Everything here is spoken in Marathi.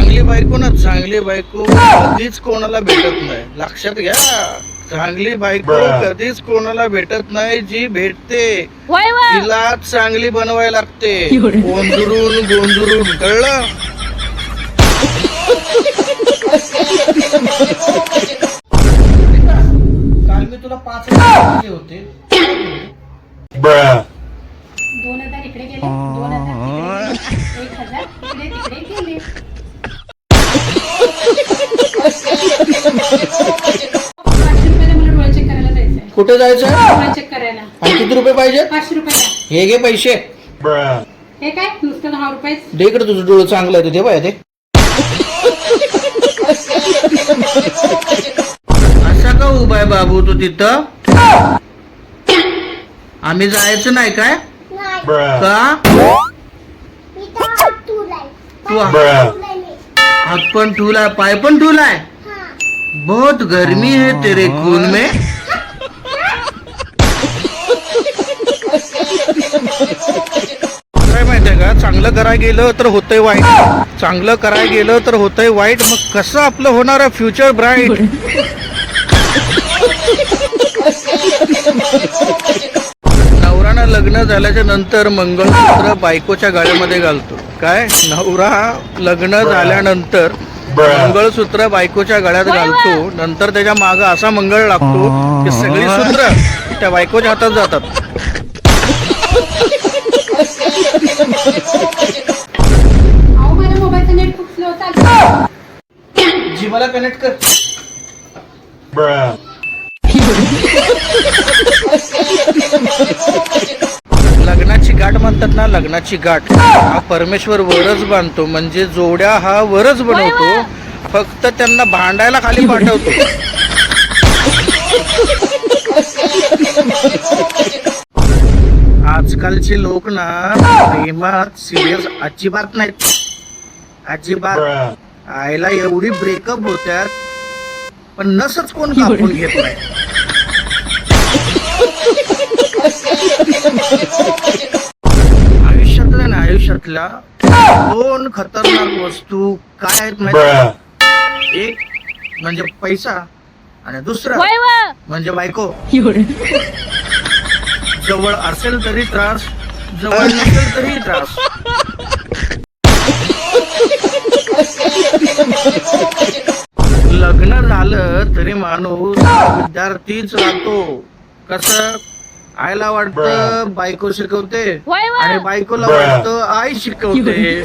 चांगली बायको ना, चांगली बायको कधीच कोणाला भेटत नाही, लक्षात घ्या. चांगली बायको कधीच कोणाला भेटत नाही, जी भेटते तिला चांगली बनवायला लागते, गोंधळून गोंधळून, कळलं? काल मी तुला 5,000 दिले होते, 2,000 इकडे गेले, 2,000 1,000 इकडे तिकडे गेले. मला डोळे चेक करायला जायचंय. कुठे जायचं? डोळे चेक करायला. आणि किती रुपये पाहिजे? 500 रुपये. हे घे पैसे. हे काय नुसतं 10 रुपये? दे इकडे, तुझं डोळं चांगलं आहे, ते बाय ते. असा का उभा आहे बाबू तू तिथं? आम्ही जायचं नाही काय? का? तू हात पण ठुलाय, पाय पण ठुलाय, बहुत गर्मी है तेरे खून में. काय माहितीये का, चांगलं करायला गेलं तर होतंय वाईट, चांगलं करायला गेलं तर होतंय वाईट, मग कसं आपलं होणार आहे फ्युचर ब्राईट? नवरानं लग्न झाल्याच्या नंतर मंगळसूत्र बायकोच्या गळ्यामध्ये घालतो. काय? नवरा लग्न झाल्यानंतर मंगळसूत्र बायकोच्या गळ्यात घालतो, नंतर त्याच्या मागं असा मंगळ लागतो की सगळी सूत्र त्या बायकोच्या हातात जातात. अहो माझ्या मोबाईलचं नेट खूप स्लो चालतं. जी मला कनेक्ट कर. लग्नाची गाठ म्हणतात ना, लग्नाची गाठ हा परमेश्वर वरच बांधतो, म्हणजे जोड्या हा वरच बनवतो, फक्त त्यांना भांडायला खाली पाठवतो. आजकालचे लोक ना प्रेमात सिरियस अजिबात नाहीत, अजिबात. आईला एवढी ब्रेकअप होत्यात पण नसच कोण कापून घेत नाही. आयुष्यातल्या 2 खतरनाक वस्तू काय आहेत माहिती? एक म्हणजे पैसा आणि दुसरा म्हणजे बायको. जवळ असेल तरी त्रास, जवळ नसेल तरी त्रास. लग्न झालं तरी माणूस विद्यार्थीच राहतो. कसं? आईला वाटतं बायको शिकवते आणि बायकोला वाटतं आई शिकवते.